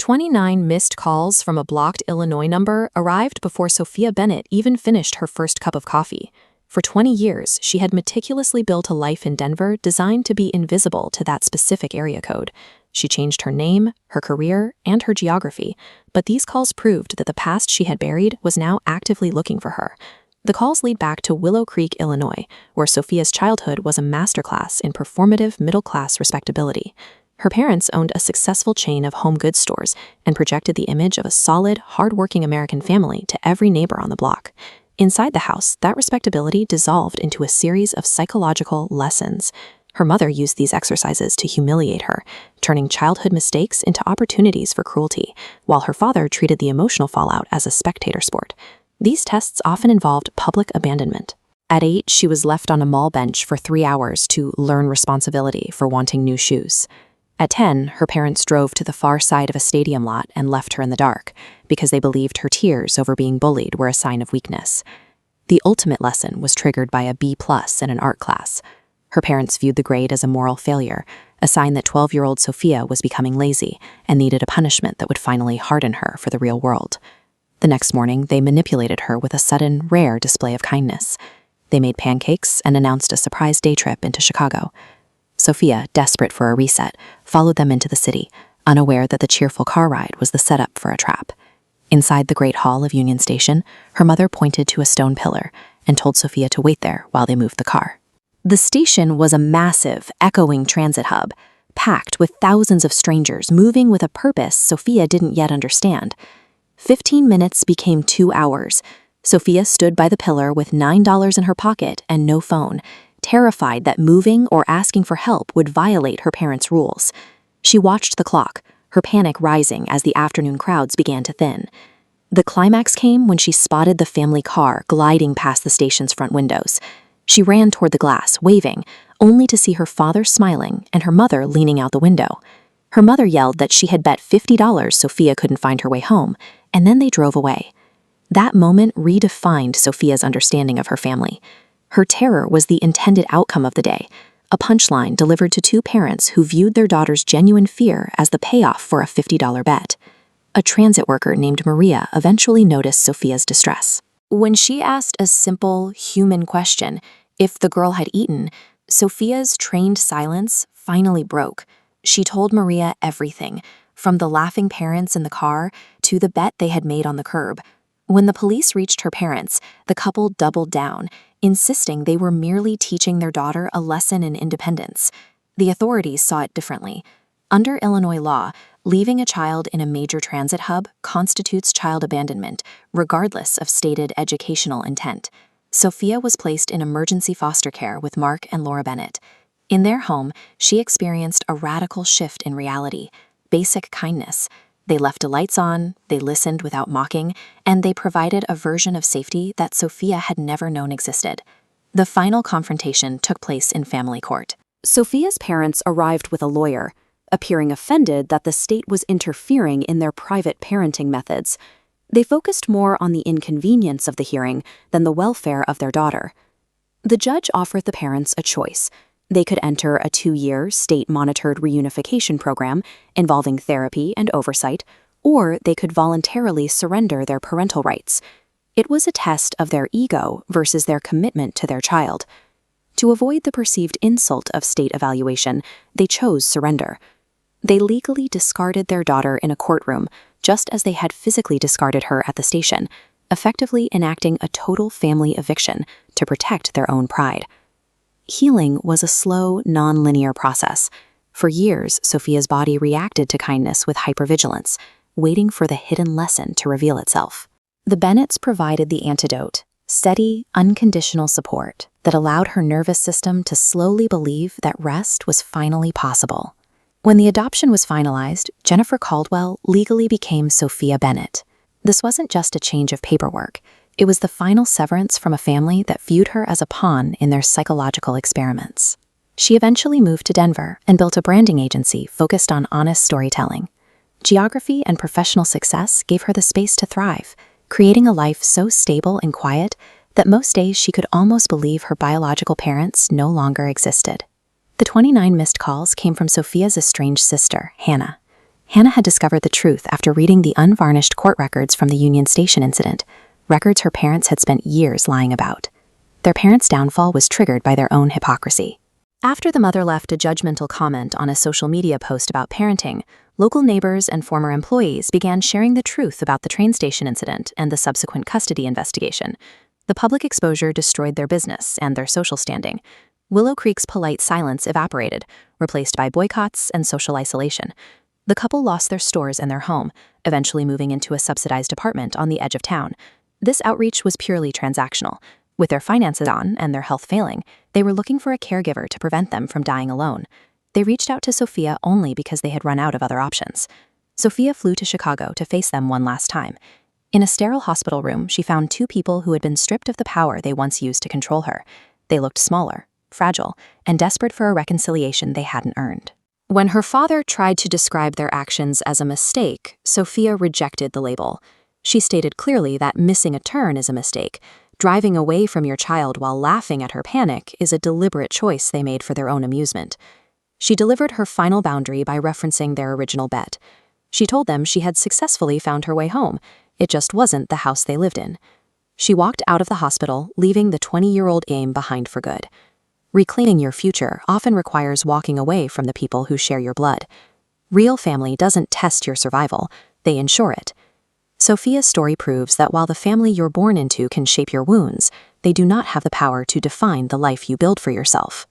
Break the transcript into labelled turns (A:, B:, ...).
A: 29 missed calls from a blocked Illinois number arrived before Sophia Bennett even finished her first cup of coffee. For 20 years, she had meticulously built a life in Denver designed to be invisible to that specific area code. She changed her name, her career, and her geography, but these calls proved that the past she had buried was now actively looking for her. The calls lead back to Willow Creek, Illinois, where Sophia's childhood was a masterclass in performative middle-class respectability. Her parents owned a successful chain of home goods stores and projected the image of a solid, hard-working American family to every neighbor on the block. Inside the house, that respectability dissolved into a series of psychological lessons. Her mother used these exercises to humiliate her, turning childhood mistakes into opportunities for cruelty, while her father treated the emotional fallout as a spectator sport. These tests often involved public abandonment. At 8, she was left on a mall bench for 3 hours to learn responsibility for wanting new shoes. At 10, her parents drove to the far side of a stadium lot and left her in the dark because they believed her tears over being bullied were a sign of weakness. The ultimate lesson was triggered by a B+ in an art class. Her parents viewed the grade as a moral failure, a sign that 12-year-old Sophia was becoming lazy and needed a punishment that would finally harden her for the real world. The next morning, they manipulated her with a sudden, rare display of kindness. They made pancakes and announced a surprise day trip into Chicago. Sophia, desperate for a reset, followed them into the city, unaware that the cheerful car ride was the setup for a trap. Inside the Great Hall of Union Station, her mother pointed to a stone pillar and told Sophia to wait there while they moved the car. The station was a massive, echoing transit hub, packed with thousands of strangers moving with a purpose Sophia didn't yet understand. 15 minutes became 2 hours. Sophia stood by the pillar with $9 in her pocket and no phone, terrified that moving or asking for help would violate her parents' rules. She watched the clock, her panic rising as the afternoon crowds began to thin. The climax came when she spotted the family car gliding past the station's front windows. She ran toward the glass, waving, only to see her father smiling and her mother leaning out the window. Her mother yelled that she had bet $50 Sophia couldn't find her way home, and then they drove away. That moment redefined Sophia's understanding of her family. Her terror was the intended outcome of the day, a punchline delivered to 2 parents who viewed their daughter's genuine fear as the payoff for a $50 bet. A transit worker named Maria eventually noticed Sophia's distress. When she asked a simple, human question, if the girl had eaten, Sophia's trained silence finally broke. She told Maria everything, from the laughing parents in the car to the bet they had made on the curb. When the police reached her parents, the couple doubled down, insisting they were merely teaching their daughter a lesson in independence. The authorities saw it differently. Under Illinois law, leaving a child in a major transit hub constitutes child abandonment, regardless of stated educational intent. Sophia was placed in emergency foster care with Mark and Laura Bennett. In their home, she experienced a radical shift in reality, basic kindness. They left the lights on, they listened without mocking, and they provided a version of safety that Sophia had never known existed. The final confrontation took place in family court. Sophia's parents arrived with a lawyer, appearing offended that the state was interfering in their private parenting methods. They focused more on the inconvenience of the hearing than the welfare of their daughter. The judge offered the parents a choice. They could enter a 2-year state-monitored reunification program involving therapy and oversight, or they could voluntarily surrender their parental rights. It was a test of their ego versus their commitment to their child. To avoid the perceived insult of state evaluation, they chose surrender. They legally discarded their daughter in a courtroom, just as they had physically discarded her at the station, effectively enacting a total family eviction to protect their own pride. Healing was a slow, non-linear process. For years, Sophia's body reacted to kindness with hypervigilance, waiting for the hidden lesson to reveal itself. The Bennetts provided the antidote, steady, unconditional support that allowed her nervous system to slowly believe that rest was finally possible. When the adoption was finalized, Jennifer Caldwell legally became Sophia Bennett. This wasn't just a change of paperwork. It was the final severance from a family that viewed her as a pawn in their psychological experiments. She eventually moved to Denver and built a branding agency focused on honest storytelling. Geography and professional success gave her the space to thrive, creating a life so stable and quiet that most days she could almost believe her biological parents no longer existed. The 29 missed calls came from Sophia's estranged sister, Hannah. Hannah had discovered the truth after reading the unvarnished court records from the Union Station incident, records her parents had spent years lying about. Their parents' downfall was triggered by their own hypocrisy. After the mother left a judgmental comment on a social media post about parenting, local neighbors and former employees began sharing the truth about the train station incident and the subsequent custody investigation. The public exposure destroyed their business and their social standing. Willow Creek's polite silence evaporated, replaced by boycotts and social isolation. The couple lost their stores and their home, eventually moving into a subsidized apartment on the edge of town. This outreach was purely transactional. With their finances on and their health failing, they were looking for a caregiver to prevent them from dying alone. They reached out to Sophia only because they had run out of other options. Sophia flew to Chicago to face them one last time. In a sterile hospital room, she found two people who had been stripped of the power they once used to control her. They looked smaller, fragile, and desperate for a reconciliation they hadn't earned. When her father tried to describe their actions as a mistake, Sophia rejected the label. She stated clearly that missing a turn is a mistake. Driving away from your child while laughing at her panic is a deliberate choice they made for their own amusement. She delivered her final boundary by referencing their original bet. She told them she had successfully found her way home. It just wasn't the house they lived in. She walked out of the hospital, leaving the 20-year-old game behind for good. Reclaiming your future often requires walking away from the people who share your blood. Real family doesn't test your survival, they ensure it. Sophia's story proves that while the family you're born into can shape your wounds, they do not have the power to define the life you build for yourself.